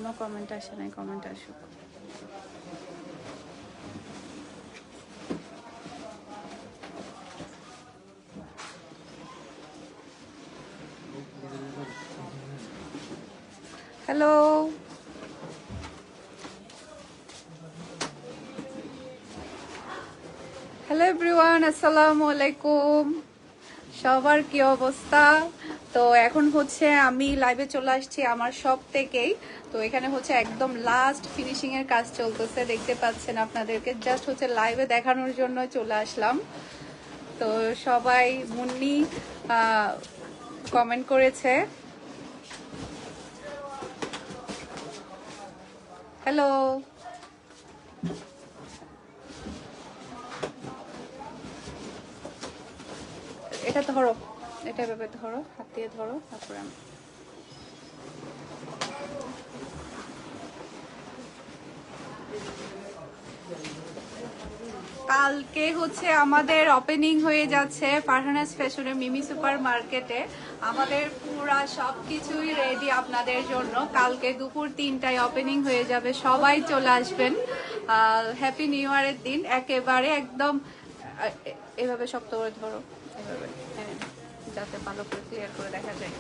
কোনো কমেন্ট আসে নাই, কমেন্ট আসুক। হ্যালো, হ্যালো এভরিওয়ান, আসসালামু আলাইকুম। সবার কি অবস্থা? তো এখন হচ্ছে আমি লাইভে চলে আসছি আমার শপ থেকেই। তো এখানে হচ্ছে একদম লাস্ট ফিনিশিং এর কাজ চলতেছে, দেখতে পাচ্ছেন। আপনাদেরকে জাস্ট হচ্ছে লাইভে দেখানোর জন্য চলে আসলাম। তো সবাই মুন্নি কমেন্ট করেছে। হ্যালো, এটা ধরো, এটা এভাবে ধরো, হাত দিয়ে ধরো, তারপরে আমি কালকে হচ্ছে আমাদের ওপেনিং হয়ে যাচ্ছে ফারহানাস ফ্যাশনের মিমি সুপার মার্কেটে। আমাদের পুরা সবকিছুই রেডি আপনাদের জন্য। কালকে দুপুর 3টায় ওপেনিং হয়ে যাবে, সবাই চলে আসবেন। হ্যাপি নিউ ইয়ারের দিন একেবারে একদম এভাবে শক্ত করে ধরো, এভাবে, হ্যাঁ, যাতে ভালো করে ক্লিয়ার করে দেখা যায়।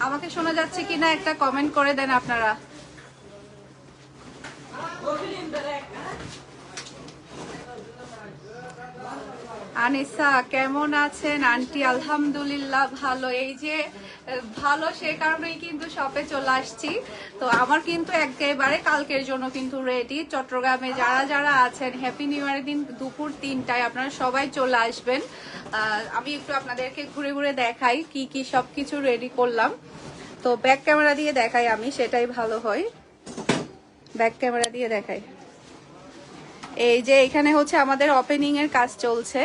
আমাকে শোনা যাচ্ছে কিনা একটা কমেন্ট করে দেন আপনারা। আনিসা কেমন আছেন আন্টি? আলহামদুলিল্লাহ ভালো। এই যে ভালো, সে কারণেই কিন্তু শপে চলে আসছি। তো আমার কিন্তু একেবারে কালকের জন্য কিন্তু রেডি। চট্টগ্রামে যারা যারা আছেন, হ্যাপি নিউ ইয়ারের দিন দুপুর 3টায় আপনারা সবাই চলে আসবেন। আমি একটু আপনাদেরকে ঘুরে ঘুরে দেখাই কি কি সবকিছু রেডি করলাম। তো ব্যাক ক্যামেরা দিয়ে দেখাই আমি, সেটাই ভালো হয়। ব্যাক ক্যামেরা দিয়ে দেখাই। এই যে এখানে হচ্ছে আমাদের ওপেনিং এর কাজ চলছে,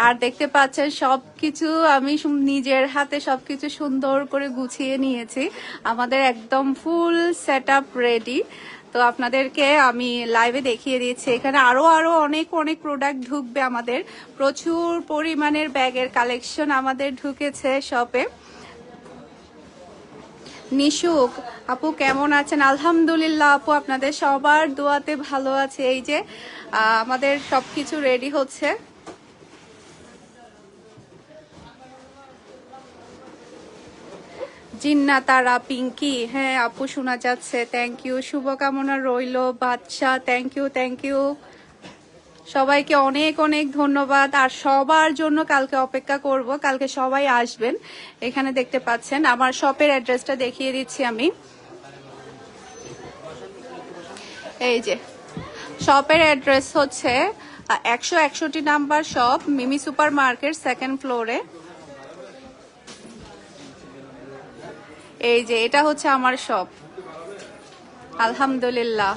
আর দেখতে পাচ্ছেন সবকিছু আমি নিজের হাতে সবকিছু সুন্দর করে গুছিয়ে নিয়েছি। আমাদের একদম ফুল সেটআপ রেডি। তো আপনাদেরকে আমি লাইভে দেখিয়ে দিচ্ছি। এখানে আরো আরো অনেক অনেক প্রোডাক্ট ঢুকবে আমাদের। প্রচুর পরিমাণের ব্যাগের কালেকশন আমাদের ঢুকেছে শপে। নিশুক আপু কেমন আছেন? আলহামদুলিল্লাহ আপু, আপনাদের সবার দোয়াতে ভালো আছে। এই যে আমাদের সবকিছু রেডি হচ্ছে। জিন্না তারা পিঙ্কি, হ্যাঁ আপু শোনা যাচ্ছে, থ্যাংক ইউ। শুভকামনা রইলো Badsha, thank you thank you. সবাইকে অনেক অনেক ধন্যবাদ। আর সবার জন্য কালকে অপেক্ষা করব, কালকে সবাই আসবেন। এখানে দেখতে পাচ্ছেন আমার শপের অ্যাড্রেসটা দেখিয়ে দিচ্ছি আমি। এই যে শপের অ্যাড্রেস হচ্ছে 161 নাম্বার শপ, মিমি সুপার মার্কেট, 2nd ফ্লোরে। এই যে এটা হচ্ছে আমার শপ। আলহামদুলিল্লাহ।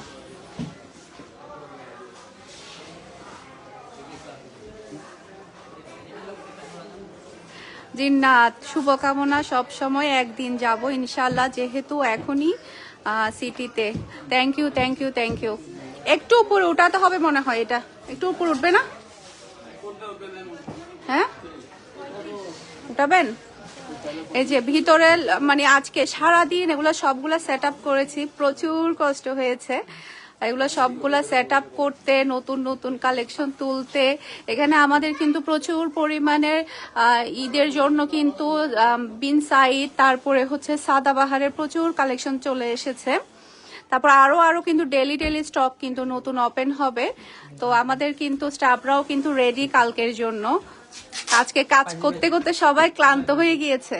জিন্নাত শুভকামনা, সব সময় একদিন যাব ইনশাআল্লাহ, যেহেতু এখনই সিটিতে। Thank you thank you thank you. একটু উপরে উঠাতে হবে মনে হয়, এটা একটু উপরে উঠবে না? হ্যাঁ উঠাবেন। এই যে ভিতরে মানে আজকে সারাদিন এগুলো সবগুলা সেট আপ করেছি, প্রচুর কষ্ট হয়েছে এগুলো সবগুলা সেট আপ করতে, নতুন নতুন কালেকশন তুলতে। এখানে আমাদের কিন্তু প্রচুর পরিমাণের ঈদের জন্য কিন্তু বিন সাইড, তারপরে হচ্ছে সাদাবাহারের প্রচুর কালেকশন চলে এসেছে। তারপর আরো আরো কিন্তু ডেলি ডেলি স্টক কিন্তু নতুন ওপেন হবে। তো আমাদের কিন্তু স্টাফরাও কিন্তু রেডি কালকের জন্য। আজকে কাজ করতে করতে সবাই ক্লান্ত হয়ে গিয়েছে।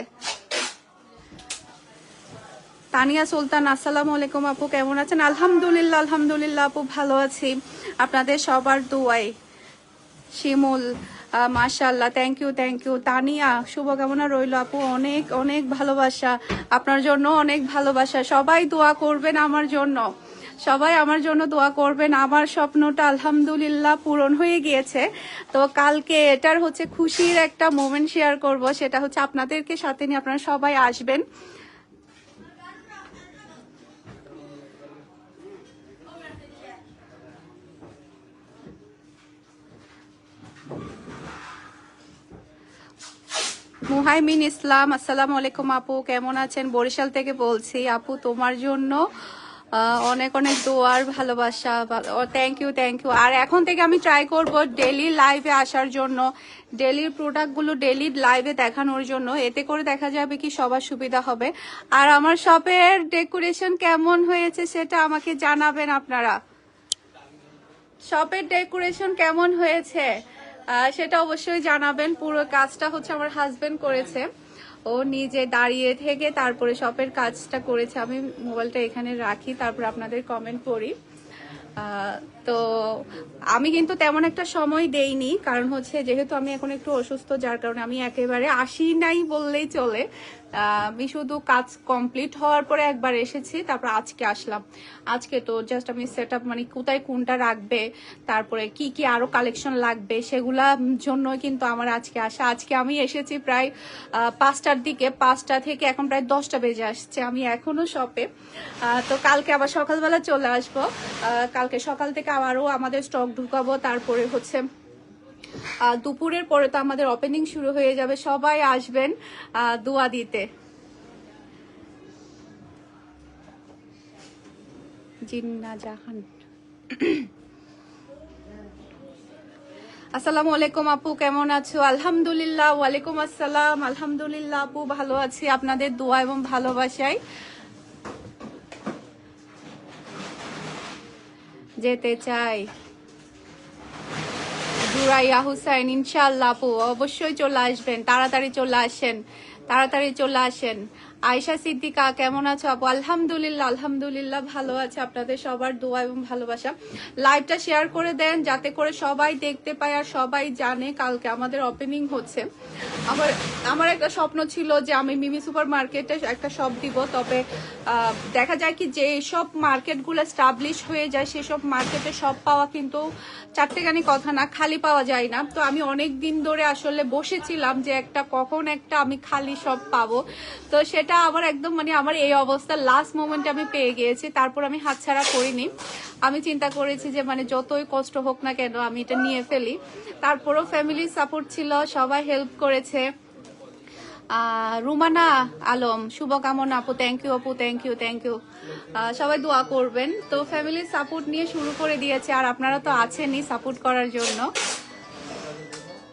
তানিয়া সুলতান আসসালামু আলাইকুম আপু, কেমন আছেন? আলহামদুলিল্লাহ আলহামদুলিল্লাহ আপু, ভালো আছি আপনাদের সবার দোয়ায়। শিমুল মাশাআল্লাহ, thank you thank you. Tania শুভকামনা রইল আপু, অনেক অনেক ভালোবাসা আপনার জন্য, অনেক ভালোবাসা। সবাই দোয়া করবেন আমার জন্য, সবাই আমার জন্য দোয়া করবেন। আমার স্বপ্নটা আলহামদুলিল্লাহ পূরণ হয়ে গিয়েছে। তো কালকে এটার হচ্ছে খুশির একটা মোমেন্ট শেয়ার করব, সেটা হচ্ছে আপনাদেরকে সাথে নিয়ে আপনারা সবাই আসবেন। মুহাইমিন ইসলাম, আসসালামু আলাইকুম আপু, কেমন আছেন? বরিশাল থেকে বলছি আপু, তোমার জন্য অনেক অনেক দোয়ার ভালোবাসা। Thank you, thank you. আর এখন থেকে আমি ট্রাই করব ডেলি লাইভে আসার জন্য, ডেলির প্রোডাক্টগুলো ডেলি লাইভে দেখানোর জন্য। এতে করে দেখা যাবে কি সবার সুবিধা হবে। আর আমার শপের ডেকোরেশন কেমন হয়েছে সেটা আমাকে জানাবেন আপনারা। শপের ডেকোরেশন কেমন হয়েছে সেটা অবশ্যই জানাবেন। পুরো কাজটা হচ্ছে আমার হাজবেন্ড করেছে, ও নিজে দাঁড়িয়ে থেকে তারপরে শপের কাজটা করেছে। আমি মোবাইলটা এখানে রাখি, তারপর আপনাদের কমেন্ট পড়ি। তো আমি কিন্তু তেমন একটা সময় দেইনি, কারণ হচ্ছে যেহেতু আমি এখন একটু অসুস্থ, যার কারণে আমি একেবারে আসি নাই বললেই চলে। আমি শুধু কাজ কমপ্লিট হওয়ার পরে একবার এসেছি, তারপর আজকে আসলাম। আজকে তো জাস্ট আমি সেট আপ, মানে কোথায় কোনটা রাখবে, তারপরে কি কি আরো কালেকশন লাগবে সেগুলার জন্য কিন্তু আমার আজকে আসা। আজকে আমি এসেছি প্রায় 5টার দিকে, 5টা থেকে এখন প্রায় 10টা বেজে আসছে, আমি এখনো শপে। তো কালকে আবার সকালবেলা চলে আসবো। কালকে সকাল থেকে আবারও আমাদের স্টক ঢুকাবো, তারপরে হচ্ছে দুপুরের পরে তো আমাদের ওপেনিং শুরু হয়ে যাবে। সবাই আসবেন দোয়া দিতে। জিন্না জাহান, আসসালামু আলাইকুম আপু, কেমন আছো? আলহামদুলিল্লাহ। ওয়ালাইকুম আসসালাম। আলহামদুলিল্লাহ আপু, ভালো আছি আপনাদের দোয়া এবং ভালোবাসায়। যেতে চাই জুরাইয়া হুসাইন, ইনশাআল্লাহ আপু অবশ্যই চলে আসবেন, তাড়াতাড়ি চলে আসেন, তাড়াতাড়ি চলে আসেন। আয়েশা সিদ্দিকা, কেমন আছো আপু? আলহামদুলিল্লাহ, আলহামদুলিল্লাহ ভালো আছে, আপনাদের সবার দোয়া এবং ভালোবাসা। লাইভটা শেয়ার করে দেন যাতে করে সবাই দেখতে পায় আর সবাই জানে কালকে আমাদের ওপেনিং হচ্ছে। আমার একটা স্বপ্ন ছিল যে আমি মিমি সুপার মার্কেটে একটা শপ দিব, তবে দেখা যায় কি যে সব মার্কেটগুলো এস্টাবলিশ হয়ে যায়, সেসব মার্কেটে সব পাওয়া কিন্তু চারটেখানি কথা না, খালি পাওয়া যায় না। তো আমি অনেক দিন ধরে আসলে বসেছিলাম যে কখন একটা আমি খালি সব পাবো। তো সেটা আবার একদম মানে আমার এই অবস্থা লাস্ট মোমেন্টে আমি পেয়ে গিয়েছি, তারপর আমি হাতছাড়া করিনি। আমি চিন্তা করেছি যে মানে যতই কষ্ট হোক না কেন আমি এটা নিয়ে ফেলি। তারপরও ফ্যামিলির সাপোর্ট ছিল, সবাই হেল্প করেছে। রুমানা আলম, শুভকামনা আপু, থ্যাংক ইউ আপু, থ্যাংক ইউ, থ্যাংক ইউ। সবাই দোয়া করবেন। তো ফ্যামিলির সাপোর্ট নিয়ে শুরু করে দিয়েছে, আর আপনারা তো আছেনই সাপোর্ট করার জন্য।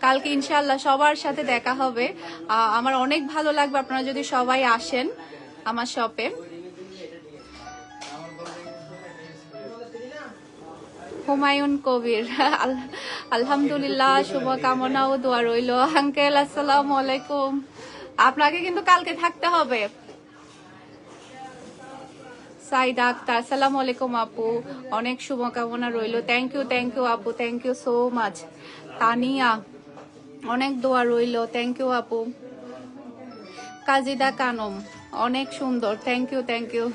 কালকে ইনশাআল্লাহ সবার সাথে দেখা হবে। আমার অনেক ভালো লাগবে আপনারা যদি সবাই আসেন আমার শপে। হুমায়ুন কবির, আলহামদুলিল্লাহ, শুভকামনা ও দোয়া রইল। আঙ্কেল আসসালামু আলাইকুম, আপনাকে কিন্তু কালকে থাকতে হবে। সাইদা আক্তার, আসসালামু আলাইকুম আপু, অনেক শুভকামনা রইল। থ্যাংক ইউ আপু, thank you so much. Tania, অনেক দোয়া রইল, থ্যাংক ইউ আপু। কাজিদা কানম, অনেক সুন্দর, থ্যাংক ইউ, থ্যাংক ইউ।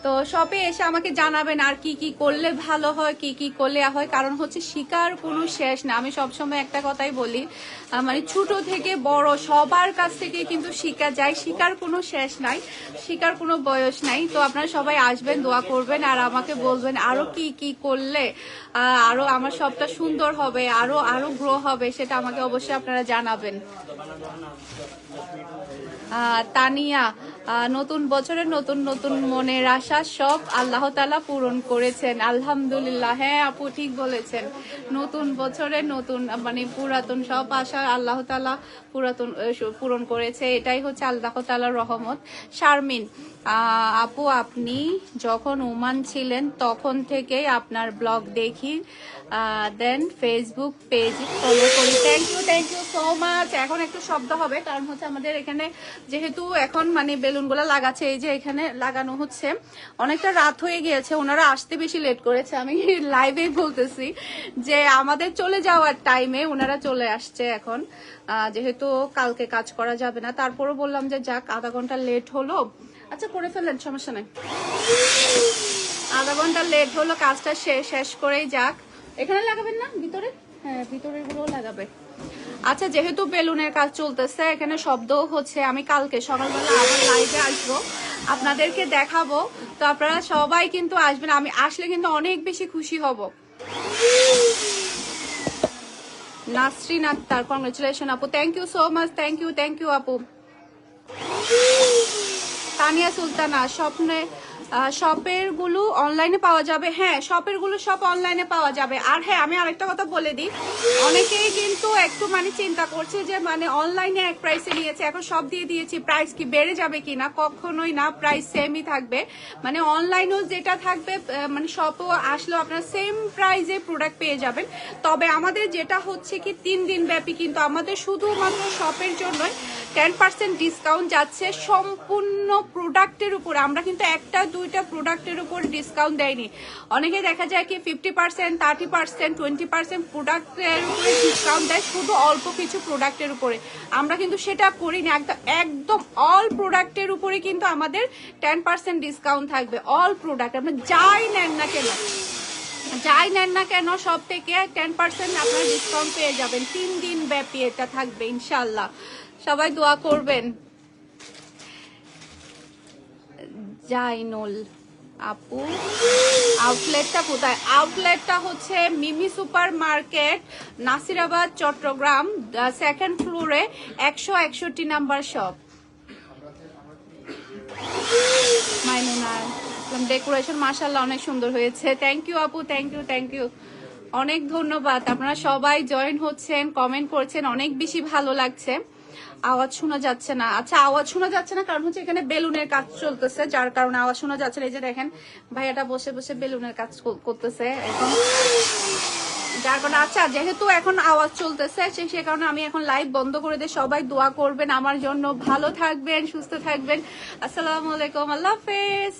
তো শপে এসে আমাকে জানাবেন আর কি কি করলে ভালো হয়, কি কি করলে হয়, কারণ হচ্ছে শিকার কোনো শেষ না। আমি সবসময় একটা কথাই বলি, মানে ছোট থেকে বড় সবার কাছ থেকে কিন্তু শিখা যায়, শিকার কোনো শেষ নাই, শিকার কোনো বয়স নাই। তো আপনারা সবাই আসবেন, দোয়া করবেন আর আমাকে বলবেন আরো কি কি করলে আরো আমার সবটা সুন্দর হবে, আরো আরো গ্রো হবে, সেটা আমাকে অবশ্যই আপনারা জানাবেন। তানিয়া, নতুন বছরের নতুন নতুন মনের আশা সব আল্লাহ তাআলা পূরণ করেছেন, আলহামদুলিল্লাহ। হ্যাঁ আপু, ঠিক বলেছেন, নতুন বছরের নতুন মানে পুরাতন সব আশা আল্লাহ তাআলা পূরণ করেছে, এটাই হচ্ছে আল্লাহ তাআলার রহমত। শারমিন আপু, আপনি যখন ওমান ছিলেন তখন থেকেই আপনার ব্লগ দেখি, দেন ফেসবুক পেজ ফলো করি। Thank you so much. এখন একটু শব্দ হবে কারণ হচ্ছে আমাদের এখানে যেহেতু এখন মানে বেলুনগুলো লাগাচ্ছে, এই যে এখানে লাগানো হচ্ছে, অনেকটা রাত হয়ে গিয়েছে, ওনারা আসতে বেশি লেট করেছে। আমি লাইভেই বলতেছি যে আমাদের চলে যাওয়ার টাইমে ওনারা চলে আসছে এখন, যেহেতু কালকে কাজ করা যাবে না। তারপরও বললাম যে যাক, আধা ঘন্টা লেট হলো, আচ্ছা করে ফেললেন, সমস্যা নেই, আধা ঘন্টা লেট হলো, কাজটা শেষ করেই যাক। এখানে লাগাবেন না ভিতরে? হ্যাঁ, ভিতরের গুলো লাগাবে। আচ্ছা, যেহেতু বেলুনের কাজ চলতেছে, এখানে শব্দও হচ্ছে, আমি কালকে সকালবেলা আবার লাইভে আসবো, আপনাদেরকে দেখাবো। তো আপনারা সবাই কিন্তু আসবেন, আমি আসলে কিন্তু অনেক বেশি খুশি হব। নাসরিন আক্তার, কংগ্রেচুলেশন আপু, thank you so much, thank you আপু। তানিয়া সুলতানা, শপের গুলো অনলাইনে পাওয়া যাবে? হ্যাঁ, শপের গুলো সব অনলাইনে পাওয়া যাবে। আর হ্যাঁ, আমি আরেকটা কথা বলে দিই, অনেকেই কিন্তু একটু মানে চিন্তা করছে যে মানে অনলাইনে এক প্রাইসে নিয়েছে, এখন সব দিয়ে দিয়েছি, প্রাইস কি বেড়ে যাবে কিনা? কখনোই না, প্রাইস সেমই থাকবে। মানে অনলাইনেও যেটা থাকবে মানে শপও আসলেও আপনার সেম প্রাইসে প্রোডাক্ট পেয়ে যাবেন। তবে আমাদের যেটা হচ্ছে কি 3 দিন ব্যাপী কিন্তু আমাদের শুধুমাত্র শপের জন্যই 10% ডিসকাউন্ট যাচ্ছে সম্পূর্ণ প্রোডাক্টের উপর। আমরা কিন্তু একটা দুইটা প্রোডাক্টের উপর ডিসকাউন্ট দেয়নি। অনেকে দেখা যায় কি 50%, 30%, 20% প্রোডাক্টের উপরে ডিসকাউন্ট দেয় শুধু অল্প কিছু প্রোডাক্টের উপরে। আমরা কিন্তু সেটা করিনি, একদম অল প্রোডাক্টের উপরে কিন্তু আমাদের 10% ডিসকাউন্ট থাকবে। অল প্রোডাক্ট আপনি যাই নেন না কেন সব থেকে 10% আপনারা ডিসকাউন্ট পেয়ে যাবেন। 3 দিন ব্যাপী এটা থাকবে ইনশাল্লাহ, সবাই দোয়া করবেন। জাইনুল আপু, আউটলেটটা কোথায়? আউটলেটটা হচ্ছে Mimi super market, Nasirabad, Chattogram, 2nd ফ্লোরে 161 নাম্বার শপ। মাইমুনা, ডেকোরেশন মাশাআল্লাহ অনেক সুন্দর হয়েছে, থ্যাংক ইউ আপু, থ্যাংক ইউ, অনেক ধন্যবাদ। আপনারা সবাই জয়েন হচ্ছেন, কমেন্ট করছেন, অনেক বেশি ভালো লাগছে। আওয়াজ শোনা যাচ্ছে না? আচ্ছা, আওয়াজ শোনা যাচ্ছে না কারণ হচ্ছে এখানে বেলুনের কাজ চলতেছে, যার কারণে আওয়াজ শোনা যাচ্ছে না। এই যে দেখেন ভাইয়াটা বসে বসে বেলুনের কাজ করতেছে এখন, যার কারণে। আচ্ছা, যেহেতু এখন আওয়াজ চলতেছে সে কারণে আমি এখন লাইভ বন্ধ করে দিই। সবাই দোয়া করবেন আমার জন্য, ভালো থাকবেন, সুস্থ থাকবেন। আসসালামু আলাইকুম, আল্লাহ হাফেজ।